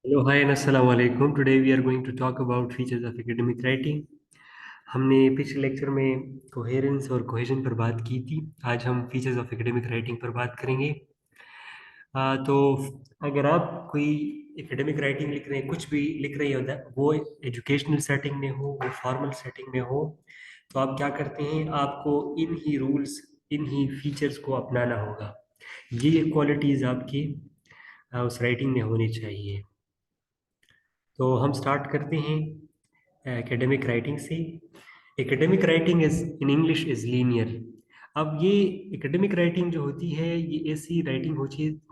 Hello hi and अस्सलाम वालेकुम। Today we are going to talk about features of academic writing. हमने पिछले lecture में कोहेरेंस और कोहेजन पर बात की थी। आज हम फीचर्स ऑफ एकेडमिक राइटिंग पर बात करेंगे। तो अगर आप कोई एकेडमिक राइटिंग लिख रहे हैं, कुछ भी लिख रहे हो, वो एजुकेशनल सेटिंग में हो, वो फॉर्मल सेटिंग में हो, तो आप क्या करते हैं, आपको इन ही रूल्स, इन ही फीचर्स को अपनाना होगा। ये क्वालिटीज़ आपकी उस राइटिंग में होनी चाहिए। तो हम स्टार्ट करते हैं एकेडमिक राइटिंग से। Academic writing is in English is linear. अब ये एकेडमिक राइटिंग जो होती है, ये ऐसी राइटिंग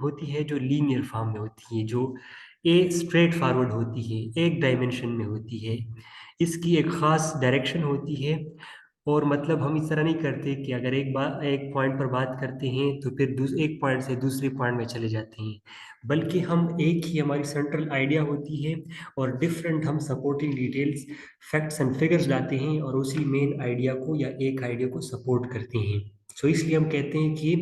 होती है जो लीनियर फॉर्म में होती है, जो स्ट्रेट फॉरवर्ड होती है, एक डायमेंशन में होती है। इसकी एक ख़ास डायरेक्शन होती है। और मतलब हम इस तरह नहीं करते कि अगर एक पॉइंट पर बात करते हैं तो फिर एक पॉइंट से दूसरे पॉइंट में चले जाते हैं, बल्कि हम एक ही हमारी सेंट्रल आइडिया होती है और डिफरेंट हम supporting details, facts and figures लाते हैं और उसी मेन आइडिया को या एक आइडिया को सपोर्ट करते हैं। सो इसलिए हम कहते हैं कि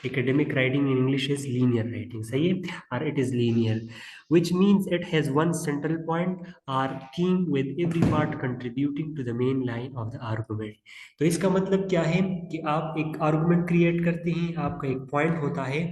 academic writing in English is linear writing. सही है, और it is linear which means it has one central point or theme with every part contributing to the main line of the argument। तो इसका मतलब क्या है कि आप एक आर्गुमेंट क्रिएट करते हैं, आपका एक पॉइंट होता है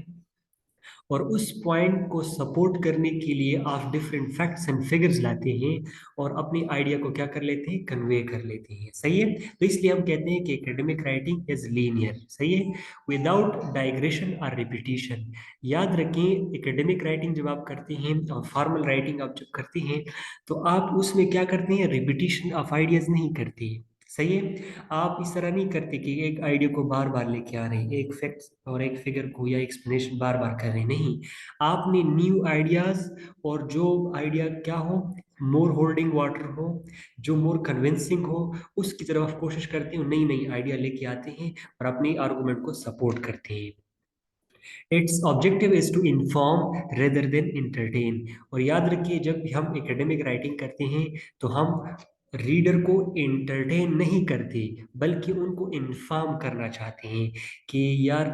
और उस पॉइंट को सपोर्ट करने के लिए आप डिफरेंट फैक्ट्स एंड फिगर्स लाते हैं और अपने आइडिया को क्या कर लेते हैं, कन्वे कर लेते हैं। सही है, तो इसलिए हम कहते हैं कि एकेडमिक राइटिंग इज लीनियर। सही है, विदाउट डाइग्रेशन और रिपीटिशन। याद रखें, एकेडमिक राइटिंग जब आप करते हैं और फॉर्मल राइटिंग आप जब करते हैं, तो आप उसमें क्या करते हैं, रिपीटिशन ऑफ आइडियाज नहीं करते। सही है, आप इस तरह नहीं करते कि एक आइडिया को बार बार लेके आ रहे हैं, एक फैक्ट और एक फिगर को या एक्सप्लेनेशन बार बार कर रहे हैं। नहीं, आपने न्यू आइडियाज और जो आइडिया क्या हो, मोर होल्डिंग वाटर हो, जो मोर कन्विंसिंग हो, उसकी तरफ आप कोशिश करते हो, नई नई आइडिया लेके आते हैं और अपने आर्गुमेंट को सपोर्ट करते हैं। It's objective is to inform rather than entertain. और याद रखिए, जब भी हम एकेडमिक राइटिंग करते हैं तो हम रीडर को इंटरटेन नहीं करते, बल्कि उनको इन्फॉर्म करना चाहते हैं कि यार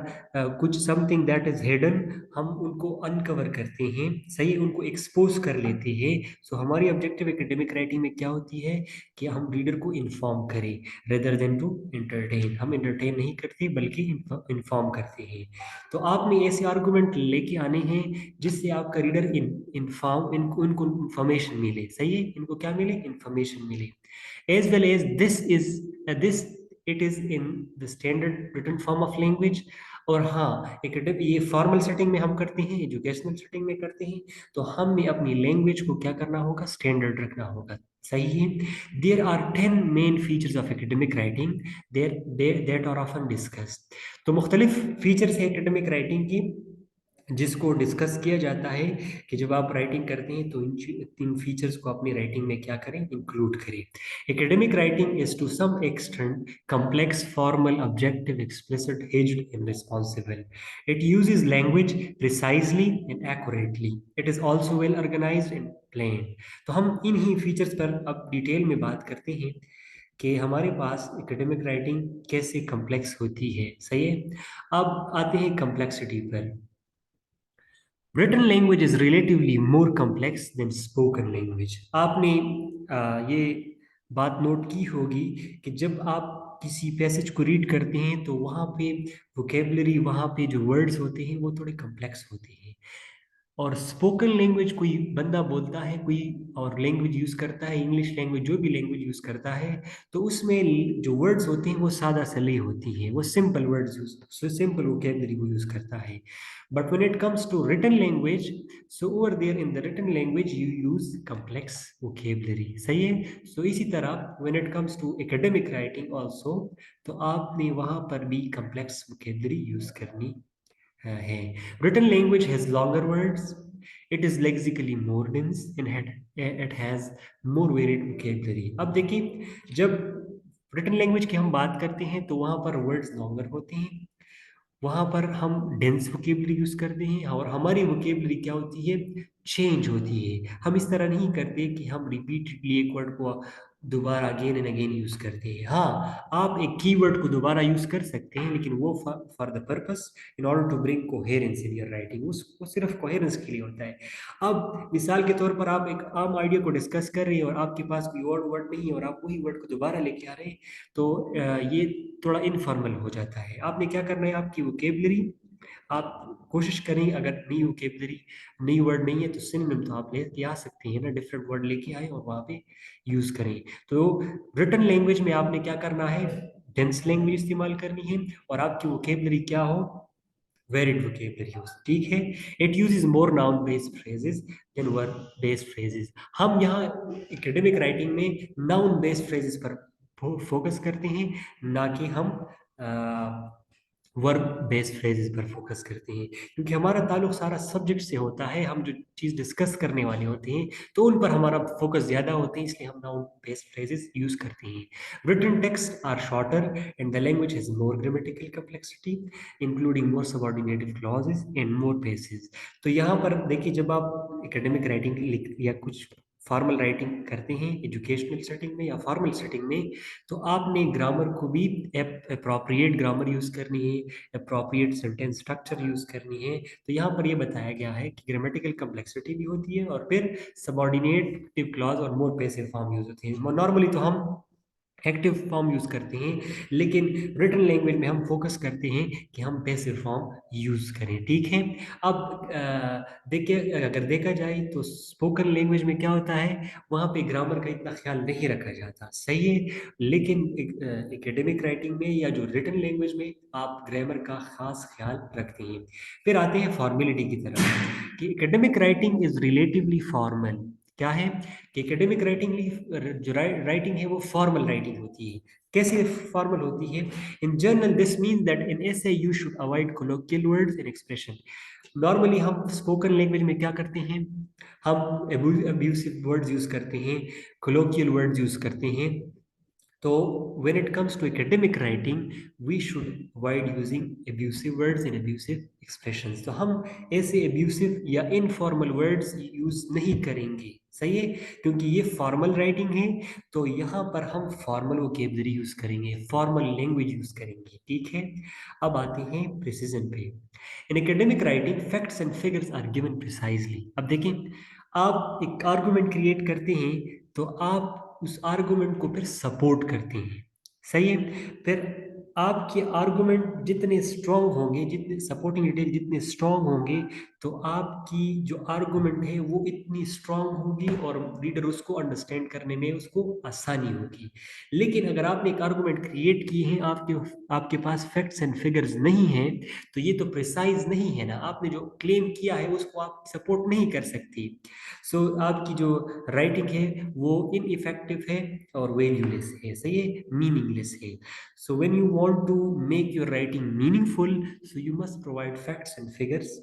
कुछ समथिंग दैट इज हिडन, हम उनको अनकवर करते हैं। सही, उनको एक्सपोज कर लेते हैं। सो हमारी ऑब्जेक्टिव एकेडमिक राइटिंग में क्या होती है कि हम रीडर को इन्फॉर्म करें, रेदर देन टू इंटरटेन। हम इंटरटेन नहीं करते बल्कि इन्फॉर्म करते हैं। तो आपने ऐसे आर्गुमेंट लेके आने हैं जिससे आपका रीडर इन्फॉर्म, इनको इंफॉर्मेशन मिले। सही है, इनको क्या मिले, इंफॉर्मेशन मिले। As well as this it is in the standard written form of language. और हाँ, एकेडमिक ये फॉर्मल सेटिंग में हम करते हैं, एजुकेशनल सेटिंग में करते हैं, तो हमें अपनी लैंग्वेज को क्या करना होगा, स्टैंडर्ड रखना होगा। सही है। There are 10 main features of academic writing there that are often discussed. तो मुख्तलिफ फीचर्स है एकेडमिक राइटिंग की जिसको डिस्कस किया जाता है कि जब आप राइटिंग करते हैं तो इन फीचर्स को अपनी राइटिंग में क्या करें, इंक्लूड करें। Academic writing is to some extent complex, formal, objective, explicit, hedged, and responsible. It uses language precisely and accurately. It is also well organized and planned। तो हम इन ही फीचर्स पर अब डिटेल में बात करते हैं कि हमारे पास एकेडमिक राइटिंग कैसे कम्प्लेक्स होती है। सही है, अब आते हैं कम्प्लेक्सिटी पर। Written language is relatively more complex than spoken language. आपने ये बात नोट की होगी कि जब आप किसी पैसेज को रीड करते हैं तो वहाँ पे वोकेबलरी, वहाँ पे जो वर्ड्स होते हैं वो थोड़े कम्प्लेक्स होते हैं। और स्पोकन लैंग्वेज कोई बंदा बोलता है, कोई और लैंग्वेज यूज करता है, इंग्लिश लैंग्वेज जो भी लैंग्वेज यूज करता है, तो उसमें जो वर्ड्स होते हैं वो सादा सली होती हैं, वो simple words use, simple vocabulary वो यूज करता है। But when it comes to written language, so over there in the written language you use complex vocabulary. सही है, सो इसी तरह when it comes to academic writing also, तो आपने वहां पर भी कम्प्लेक्स वोकेबलरी यूज करनी है। Written language has longer words. It is lexically more dense and it has more varied vocabulary। अब देखिए, जब रिटन लैंग्वेज की हम बात करते हैं तो वहां पर वर्ड्स लॉन्गर होते हैं, वहां पर हम डेंस वोकेबलरी यूज करते हैं और हमारी वोकेबलरी क्या होती है, चेंज होती है। हम इस तरह नहीं करते कि हम रिपीटेडली एक वर्ड को दोबारा अगेन एंड अगेन यूज करते हैं। हाँ, आप एक कीवर्ड को दोबारा यूज कर सकते हैं, लेकिन वो for the purpose in order to bring coherence in your writing, उसको सिर्फ कोहेरेंस के लिए होता है। अब मिसाल के तौर पर आप एक आम आइडिया को डिस्कस कर रहे हैं और आपके पास कोई और वर्ड नहीं है और आप वही वर्ड को दोबारा लेके आ रहे हैं, तो ये थोड़ा इनफॉर्मल हो जाता है। आपने क्या करना है, आपकी वोकेबलरी आप कोशिश करें, अगर नई वोकेबलरी नई वर्ड नहीं है तो सिनोनिम तो आप लेके आ सकते हैं ना, डिफरेंट वर्ड लेके आए और वहाँ पे यूज करें। तो रिटन लैंग्वेज में आपने क्या करना है, डेंस लैंग्वेज इस्तेमाल करनी है और आपकी वोकेबलरी क्या हो, वेरिड वोकेबलरी हो, ठीक है। It uses more noun based phrases than verb based phrases. हम यहाँ एकेडमिक राइटिंग में नाउन बेस्ड फ्रेजेस पर फोकस करते हैं, ना कि हम वर्ब बेस्ड फ्रेजेस पर फोकस करते हैं, क्योंकि हमारा ताल्लुक सारा सब्जेक्ट से होता है। हम जो चीज़ डिस्कस करने वाले होते हैं तो उन पर हमारा फोकस ज़्यादा होते हैं, इसलिए हम नाउन बेस्ड फ्रेजेस यूज करते हैं। Written text are shorter and the language has more grammatical complexity including more subordinative clauses and more basis. तो यहाँ पर देखिए, जब आप एकेडमिक राइटिंग लिख या कुछ फॉर्मल राइटिंग करते हैं एजुकेशनल सेटिंग में या फॉर्मल सेटिंग में, तो आपने ग्रामर को भी अप्रोप्रिएट ग्रामर यूज करनी है, अप्रोप्रिएट सेंटेंस स्ट्रक्चर यूज करनी है। तो यहाँ पर ये बताया गया है कि ग्रामेटिकल कम्प्लेक्सिटी भी होती है और फिर सबऑर्डिनेटिव क्लॉज और मोर पैसिव फॉर्म यूज होते हैं। नॉर्मली तो हम एक्टिव फॉर्म यूज करते हैं, लेकिन रिटन लैंग्वेज में हम फोकस करते हैं कि हम पैसिव फॉर्म यूज करें, ठीक है। अब देखिए, अगर देखा जाए तो स्पोकन लैंग्वेज में क्या होता है, वहाँ पे ग्रामर का इतना ख्याल नहीं रखा जाता, सही है। लेकिन एकेडमिक राइटिंग में या जो रिटन लैंग्वेज में आप ग्रामर का खास ख्याल रखते हैं। फिर आते हैं फॉर्मेलिटी की तरफ, कि academic writing is relatively formal. क्या है कि एकेडमिक राइटिंग जो राइटिंग है वो फॉर्मल राइटिंग होती है। कैसे फॉर्मल होती है? In general this means that in essay you should avoid colloquial words and expression. Normally हम स्पोकन लैंग्वेज में क्या करते हैं, हम अब्यूसिव वर्ड्स यूज करते हैं, कोलोकियल वर्ड्स यूज करते हैं। तो when it comes to academic writing, we should avoid using abusive words and abusive expressions। तो हम ऐसे abusive या informal words यूज नहीं करेंगे, सही है, क्योंकि ये फॉर्मल राइटिंग है। तो यहाँ पर हम फॉर्मल वोकेबलरी यूज करेंगे, फॉर्मल लैंग्वेज यूज करेंगे, ठीक है। अब आते हैं प्रिसीजन पे। In academic writing facts and figures are given precisely. अब देखें, आप एक आर्गुमेंट क्रिएट करते हैं तो आप उस आर्गुमेंट को फिर सपोर्ट करते हैं, सही है। फिर आपके आर्गुमेंट जितने स्ट्रांग होंगे, जितने सपोर्टिंग डिटेल जितने स्ट्रांग होंगे, तो आपकी जो आर्गुमेंट है वो इतनी स्ट्रांग होगी और रीडर उसको अंडरस्टैंड करने में उसको आसानी होगी। लेकिन अगर आपने एक आर्गुमेंट क्रिएट किए हैं, आपके आपके पास फैक्ट्स एंड फिगर्स नहीं है, तो ये तो प्रिसाइज नहीं है ना, आपने जो क्लेम किया है उसको आप सपोर्ट नहीं कर सकती। सो आपकी जो राइटिंग है वो इनइफेक्टिव है और वैल्यूलेस है, सही है, मीनिंगलेस है। So when you want to make your writing meaningful, so you must provide facts and figures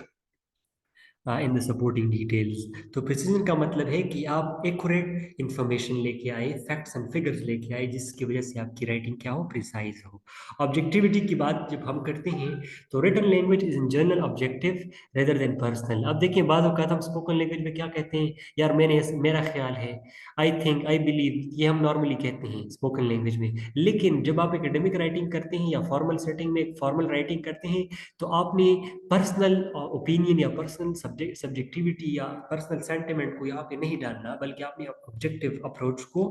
in the supporting details. तो प्रिसीजन का मतलब है कि आप एक्यूरेट इंफॉर्मेशन लेके आए, फैक्ट्स एंड फिगर्स लेके आए, जिसकी वजह से आपकी राइटिंग क्या हो, प्रिसाइज हो। ऑब्जेक्टिविटी की बात जब हम करते हैं, तो written language is in general objective rather than personal. अब देखिए, बाद औक़ात हम स्पोकन लैंग्वेज में क्या कहते हैं, यार मेरा ख्याल है, आई थिंक, आई बिलीव, ये हम नॉर्मली कहते हैं स्पोकन लैंग्वेज में। लेकिन जब आप एकेडमिक राइटिंग करते हैं या फॉर्मल सेटिंग में फॉर्मल राइटिंग करते हैं, तो आपने पर्सनल ओपिनियन या पर्सनल सब्जेक्टिविटी या पर्सनल सेंटिमेंट को यहाँ पे नहीं डालना, बल्कि आपने ऑब्जेक्टिव अप्रोच को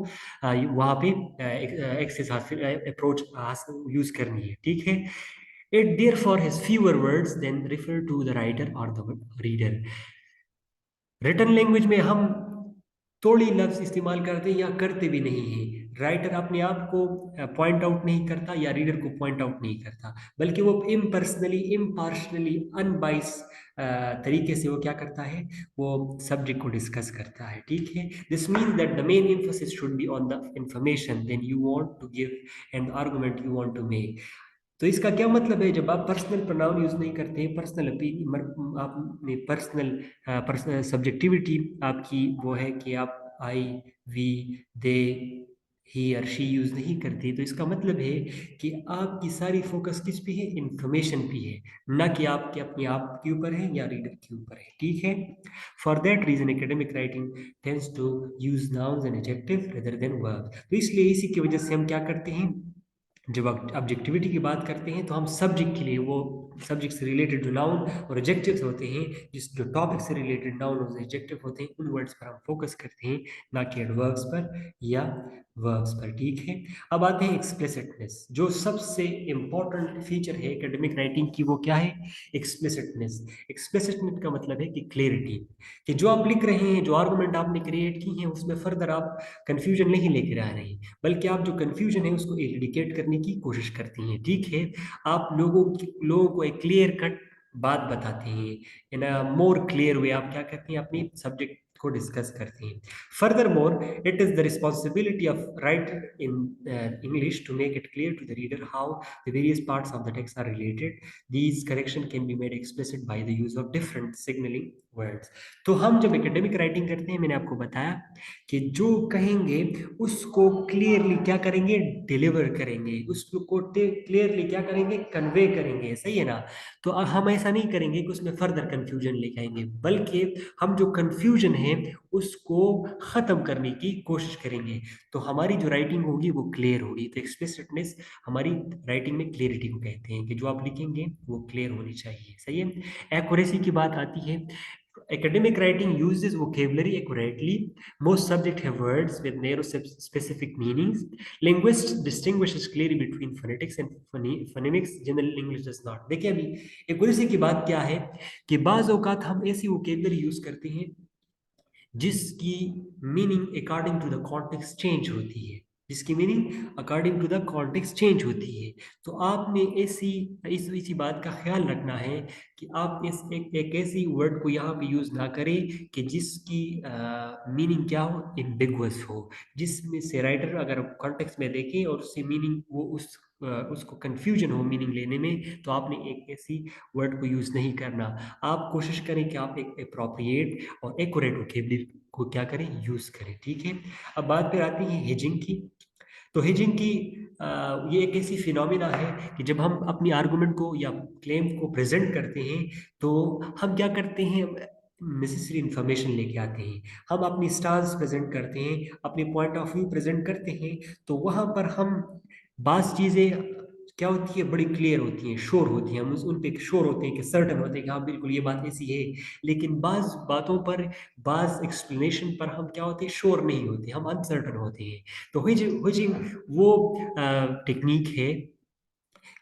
वहाँ पे एक्सेस अप्रोच यूज करनी है, ठीक है। It therefore has fewer words than refer to the writer और द रीडर। रिटन लैंग्वेज में हम थोड़ी लफ्ज इस्तेमाल करते हैं या करते भी नहीं हैं। राइटर अपने आप को पॉइंट आउट नहीं करता या रीडर को पॉइंट आउट नहीं करता, बल्कि वो इम्पर्सनली, इम्पार्शनली, अनबाइस तरीके से वो क्या करता है, वो सब्जेक्ट को डिस्कस करता है, ठीक है। This means that the main emphasis should be on the information then you want to give and the argument you want to make. तो इसका क्या मतलब है, जब आप पर्सनल प्रोनाउन यूज नहीं करते हैं, पर्सनल ओपिनियन, आपने पर्सनल सब्जेक्टिविटी आपकी वो है कि आप आई, वी, दे, ही और शी यूज नहीं करती, तो इसका मतलब है कि आपकी सारी फोकस किस पे है, इंफॉर्मेशन पे है, ना कि आपके अपने आप के ऊपर है या रीडर के ऊपर है। ठीक है। For that reason academic writing tends to use nouns and adjective rather than verb. तो इसलिए इसी की वजह से हम क्या करते हैं, जब ऑब्जेक्टिविटी की बात करते हैं तो हम सब्जेक्ट के लिए, वो सब्जेक्ट से रिलेटेड जो नाउन और एडजेक्टिव्स होते हैं, जिस जो टॉपिक से रिलेटेड नाउन और एडजेक्टिव होते हैं, उन वर्ड्स पर हम फोकस करते हैं, ना कि एडवर्ब्स पर या वर्ब्स पर। ठीक है। अब आते हैं एक्सप्लिसिटनेस। जो सबसे इंपॉर्टेंट फीचर है एकेडमिक राइटिंग की, वो क्या है, एक्सप्लिसिटनेस। एक्सप्लिसिटनेस का मतलब है कि क्लियरिटी, कि जो आप लिख रहे हैं, जो आर्गुमेंट आपने क्रिएट की है, उसमें फर्दर आप कंफ्यूजन नहीं लेकर आ रहे हैं, बल्कि आप जो कंफ्यूजन है उसको एलिडिकेट करने की कोशिश करती हैं। ठीक है। आप लोगों को एक क्लियर कट बात बताते हैं, इन अ मोर क्लियर वे आप क्या करते हैं, अपनी सब्जेक्ट को डिस्कस करते हैं। Furthermore, it is the responsibility of writer in English to make it clear to the reader how the various parts of the text are related. These correction can be made explicit by the use of different signalling words. तो हम जब academic writing करते हैं, मैंने आपको बताया कि जो कहेंगे उसको क्लियरली क्या करेंगे, डिलीवर करेंगे, उसको क्लियरली क्या करेंगे, कन्वे करेंगे। सही है ना। तो हम ऐसा नहीं करेंगे कि उसमें फर्दर कंफ्यूजन लेके आएंगे, बल्कि हम जो कंफ्यूजन है उसको खत्म करने की कोशिश करेंगे, तो हमारी जो राइटिंग होगी वो क्लियर होगी। तो एक्सप्लिसिटनेस हमारी राइटिंग में क्लियरिटी को कहते हैं, कि जो आप लिखेंगे वो क्लियर होनी चाहिए। सही है। एक्यूरेसी की बात आती है। Academic writing uses vocabulary accurately. Most subjects have words with narrow specific meanings. Linguists distinguishes clearly between phonetics and phonemics. General English does not. देखिए अभी एक्यूरेसी की बात क्या है, कि बाज औकात हम ऐसी वोकेबलरी यूज करते हैं जिसकी meaning according to the context change होती है, जिसकी meaning according to the context change होती है। तो आपने ऐसी इसी बात का ख्याल रखना है कि आप एक ऐसी वर्ड को यहाँ पे यूज ना करें कि जिसकी मीनिंग क्या हो, एम्बिगुअस हो, जिसमें से राइटर अगर कॉन्टेक्स्ट में देखें और उससे मीनिंग वो उसको कंफ्यूजन हो मीनिंग लेने में, तो आपने एक ऐसी वर्ड को यूज नहीं करना। आप कोशिश करें कि आप एक अप्रोप्रिएट और एक्यूरेट वोकेबलरी को क्या करें, यूज करें। ठीक है। अब बात पे आती है हेजिंग की। तो हेजिंग की ये एक ऐसी फिनोमिना है कि जब हम अपनी आर्गुमेंट को या क्लेम को प्रेजेंट करते हैं, तो हम क्या करते हैं, नेसेसरी इंफॉर्मेशन लेके आते हैं, हम अपनी स्टांस प्रेजेंट करते हैं, अपने पॉइंट ऑफ व्यू प्रेजेंट करते हैं। तो वहां पर हम बात चीजें क्या होती है, बड़ी क्लियर होती हैं, श्योर होती हैं, हम उन पे श्योर होते हैं, कि सर्टन होते हैं कि हाँ बिल्कुल ये बात ऐसी है। लेकिन बाज बातों पर, बाज एक्सप्लेनेशन पर हम क्या होते हैं, श्योर नहीं होते, हम अनसर्टन होते हैं। तो हुइजिंग वो टेक्निक है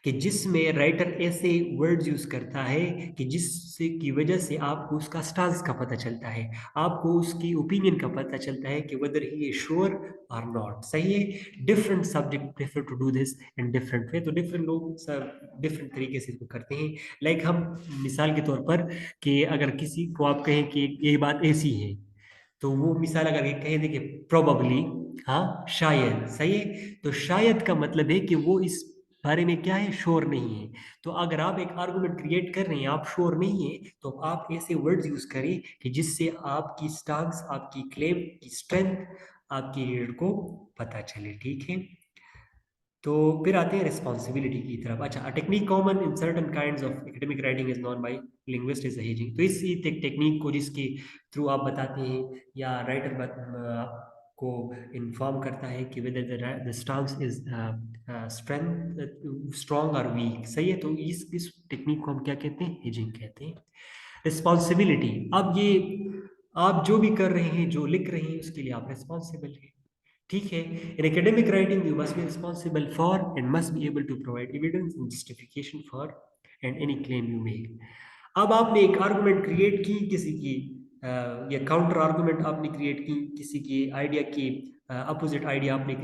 कि जिसमें राइटर ऐसे वर्ड्स यूज करता है कि जिससे की वजह से आपको उसका स्टांस का पता चलता है, आपको उसकी ओपिनियन का पता चलता है कि वेदर ही इज श्योर और नॉट। सही है। Different subject prefer to do this in different way. तो डिफरेंट लोग सब डिफरेंट तरीके से इसको करते हैं। लाइक हम मिसाल के तौर पर, कि अगर किसी को आप कहें कि ये बात ऐसी है, तो वो मिसाल अगर ये कहे देखिए, प्रोबेबली, हाँ शायद। सही है। तो शायद का मतलब है कि वो इस बारे में क्या है, श्योर नहीं है। तो अगर आप एक आर्गुमेंट क्रिएट कर रहे हैं, आप श्योर नहीं है, तो आप ऐसे वर्ड्स यूज करें कि जिससे आपकी स्टांस, आपकी क्लेम की स्ट्रेंथ आपकी रीडर को पता चले। ठीक है। तो फिर आते हैं रिस्पॉन्सिबिलिटी की तरफ। अच्छा, technique common in certain kinds of academic writing is known by linguist is hedging. तो इसी टेक्निक को जिसके थ्रू आप बताते हैं या राइटर को इन्फॉर्म करता है कि whether the stance is strength, strong और वीक। सही है। तो इस टेक्निक को हम क्या कहते हैं, हेजिंग कहते हैं। रिस्पॉन्सिबिलिटी, अब ये आप जो भी कर रहे हैं, जो लिख रहे हैं, उसके लिए आप रिस्पॉन्सिबल हैं। ठीक है। In academic writing you must be responsible for and must be able to provide evidence and justification for and any claim you make. अब आपने एक आर्गुमेंट क्रिएट की किसी की, या काउंटर आर्गुमेंट आपने क्रिएट की किसी की आइडिया की, अपोजिट आइडिया आपने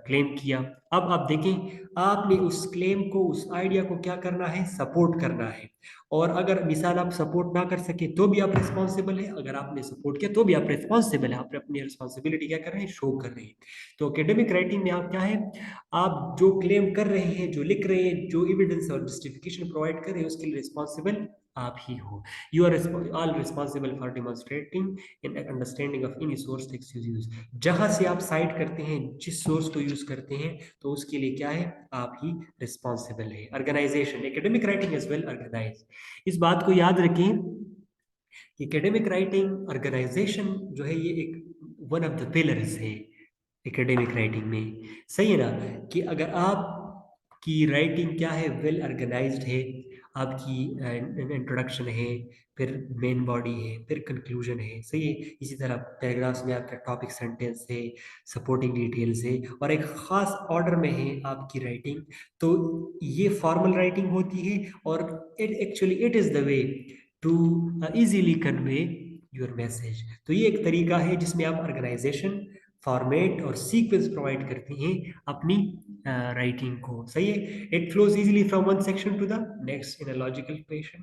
क्लेम किया। अब आप देखें, आपने उस क्लेम को, उस आइडिया को क्या करना है, सपोर्ट करना है। और अगर मिसाल आप सपोर्ट ना कर सके तो भी आप रिस्पॉन्सिबल है, अगर आपने सपोर्ट किया तो भी आप रिस्पॉन्सिबल है, आप अपनी रिस्पॉन्सिबिलिटी क्या कर रहे हैं, शो कर रहे हैं। तो एकेडमिक राइटिंग में आप क्या है, आप जो क्लेम कर रहे हैं, जो लिख रहे हैं, जो एविडेंस और जस्टिफिकेशन प्रोवाइड कर रहे हैं, उसके लिए रिस्पॉन्सिबल आप ही हो। You are all responsible for demonstrating in understanding of any source text use. जहां से आप साइट करते हैं, जिस सोर्स को यूज करते हैं, तो उसके लिए क्या है, आप ही रिस्पॉन्सिबल है। Organisation, academic writing is well organise. इस बात को याद रखें कि एकेडमिक राइटिंग ऑर्गेनाइजेशन जो है ये एक वन ऑफ द पिलर्स है एकेडमिक राइटिंग में। सही है ना, कि अगर आप की राइटिंग क्या है, वेल ऑर्गेनाइज्ड है, आपकी इंट्रोडक्शन है, फिर मेन बॉडी है, फिर कंक्लूजन है, सही है। इसी तरह पैराग्राफ्स में आपका टॉपिक सेंटेंस है, सपोर्टिंग डिटेल्स है, और एक खास ऑर्डर में है आपकी राइटिंग, तो ये फॉर्मल राइटिंग होती है। और it is the way to easily convey your message. तो ये एक तरीका है जिसमें आप ऑर्गेनाइजेशन, फॉर्मेट और सीक्वेंस प्रोवाइड करते हैं अपनी राइटिंग को। सही है। It flows easily from one section to the next in a logical fashion.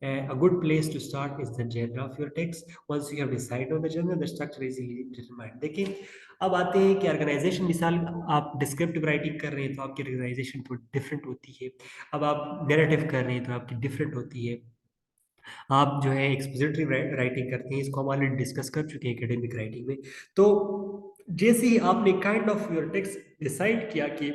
A good place to start is the genre of your text. Once you have decided on the genre, the structure is easily determined. देखिए, अब आते हैं कि organisation. मिसाल, आप descriptive writing कर रहे हैं तो आपकी ऑर्गेनाइजेशन थोड़ी डिफरेंट होती है। अब आप नैरेटिव कर रहे हैं तो आपकी डिफरेंट होती है। आप जो है एक्सपोजिटरी राइटिंग करते हैं, इसको हम ऑलरेडी डिस्कस कर चुके हैं एकेडमिक राइटिंग में। तो जैसे ही आपने kind of your text decide किया कि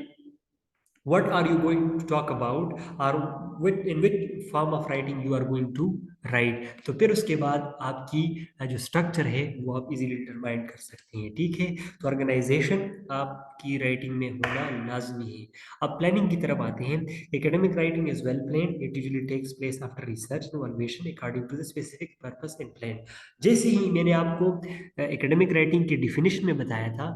what are you going to talk about, or in which form of writing you are going to write, तो फिर उसके बाद आपकी जो स्ट्रक्चर है वो आप इजीली डिटरमाइन कर सकते हैं। ठीक है। तो ऑर्गेनाइजेशन आपकी राइटिंग में होना लाजमी है। अब प्लानिंग की तरफ आते हैं। Academic writing is well plan, it usually takes place after research evaluation according to the specific purpose and plan. जैसे ही मैंने आपको एकेडमिक राइटिंग की डिफिनिशन में बताया था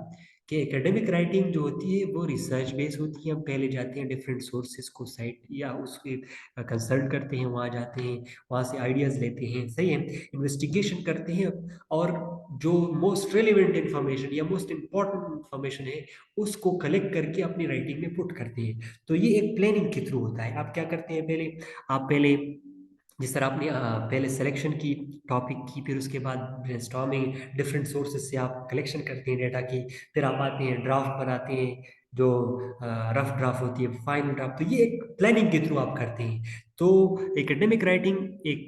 कि एकेडमिक राइटिंग जो होती है वो रिसर्च बेस होती है। हम पहले जाते हैं डिफरेंट सोर्सेज को साइट या उसके कंसल्ट करते हैं, वहाँ जाते हैं, वहाँ से आइडियाज़ लेते हैं, सही है, इन्वेस्टिगेशन करते हैं, और जो मोस्ट रेलिवेंट इंफॉर्मेशन या मोस्ट इंपॉर्टेंट इंफॉर्मेशन है उसको कलेक्ट करके अपनी राइटिंग में पुट करते हैं। तो ये एक प्लानिंग के थ्रू होता है। आप क्या करते हैं, पहले आप पहले जिस तरह आपने पहले सिलेक्शन की टॉपिक की, फिर उसके बाद ब्रेनस्टॉर्मिंग, डिफरेंट सोर्सेज से आप कलेक्शन करते हैं डेटा की, फिर आप आते हैं ड्राफ्ट बनाते हैं, जो रफ ड्राफ्ट होती है, फाइनल ड्राफ्ट। तो ये एक प्लानिंग के थ्रू आप करते हैं। तो एकेडमिक राइटिंग एक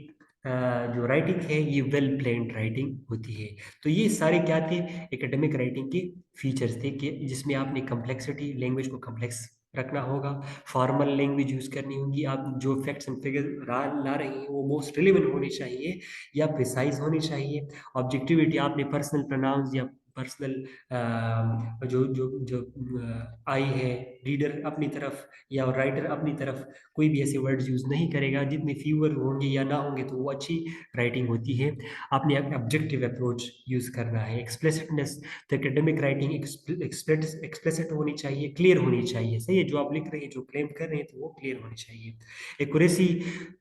जो राइटिंग है ये वेल प्लान्ड राइटिंग होती है। तो ये सारे क्या थे, एकेडमिक राइटिंग के फीचर्स थे, कि जिसमें आपने कम्प्लेक्सिटी, लैंग्वेज को कम्प्लेक्स रखना होगा, फॉर्मल लैंग्वेज यूज करनी होगी, आप जो फैक्ट्स एंड फिगर ला रहे हैं वो मोस्ट रिलेवेंट होनी चाहिए या प्रिसाइज होनी चाहिए। ऑब्जेक्टिविटी, आपने पर्सनल प्रोनाउंस या पर्सनल जो जो जो आई है, रीडर अपनी तरफ या राइटर अपनी तरफ कोई भी ऐसे वर्ड्स यूज नहीं करेगा। जितने फीवर होंगे या ना होंगे तो वो अच्छी राइटिंग होती है। आपने ऑब्जेक्टिव अप्रोच यूज करना है। एक्सप्लिसिटनेस, तो एकेडमिक राइटिंग एक्सप्लिसिट होनी चाहिए, क्लियर होनी चाहिए। सही है, जो आप लिख रहे हैं, जो क्लेम कर रहे हैं, तो वो क्लियर होनी चाहिए। एक्यूरेसी,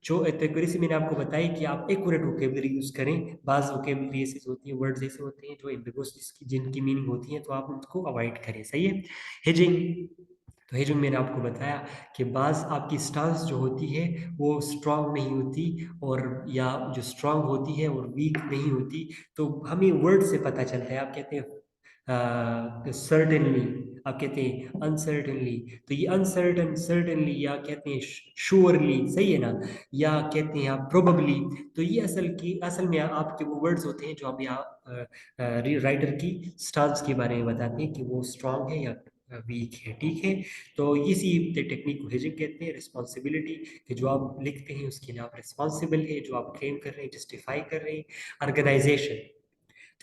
जो एक्यूरेसी मैंने आपको बताई कि आप एक्यूरेट वोकेबलरी यूज करें। बाज वोकेबलरी ऐसी होती है, वर्ड्स ऐसे होते हैं जो एम्बिगुअस, जिनकी मीनिंग होती है, तो आप उनको अवॉइड करें। सही है। हेजिंग, तो हेजिंग मैंने आपको बताया कि बाज आपकी स्टांस जो होती है वो स्ट्रांग नहीं होती, और या जो स्ट्रांग होती है और वीक नहीं होती। तो हमें वर्ड से पता चलता है। आप कहते हैं सर्टेनली, आप कहते हैं अनसर्टेनली, तो ये अनसर्टन, सर्टेनली, या कहते हैं श्योरली, सही है ना, या कहते हैं आप प्रोबेबली। तो ये असल में आपके वो वर्ड्स होते हैं जो हम यहाँ राइटर की स्टांस के बारे में बताते हैं कि वो स्ट्रांग है या वीक है। ठीक है। तो इसी टेक्निक को हेजिंग कहते हैं। रिस्पॉन्सिबिलिटी, कि जो आप लिखते हैं उसके लिए आप रिस्पॉन्सिबल है, जो आप क्लेम कर रहे हैं, जस्टिफाई कर रहे हैं। ऑर्गेनाइजेशन,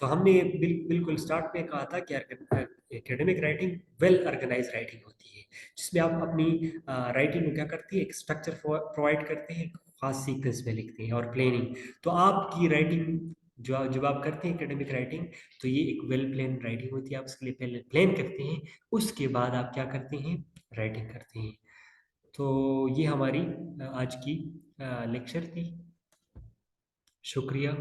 तो हमने बिल्कुल स्टार्ट में कहा था कि academic writing well organise writing होती है, जिसमें आप अपनी राइटिंग को क्या करते हैं, एक स्ट्रक्चर प्रोवाइड करते हैं, खास सीक्वेंस में लिखते हैं, और प्लानिंग। तो आपकी राइटिंग जो जब आप करते हैं एकेडमिक राइटिंग, तो ये एक वेल प्लान राइटिंग होती है। आप उसके लिए पहले प्लान करते हैं, उसके बाद आप क्या करते हैं, राइटिंग करते हैं। तो ये हमारी आज की लेक्चर थी। शुक्रिया।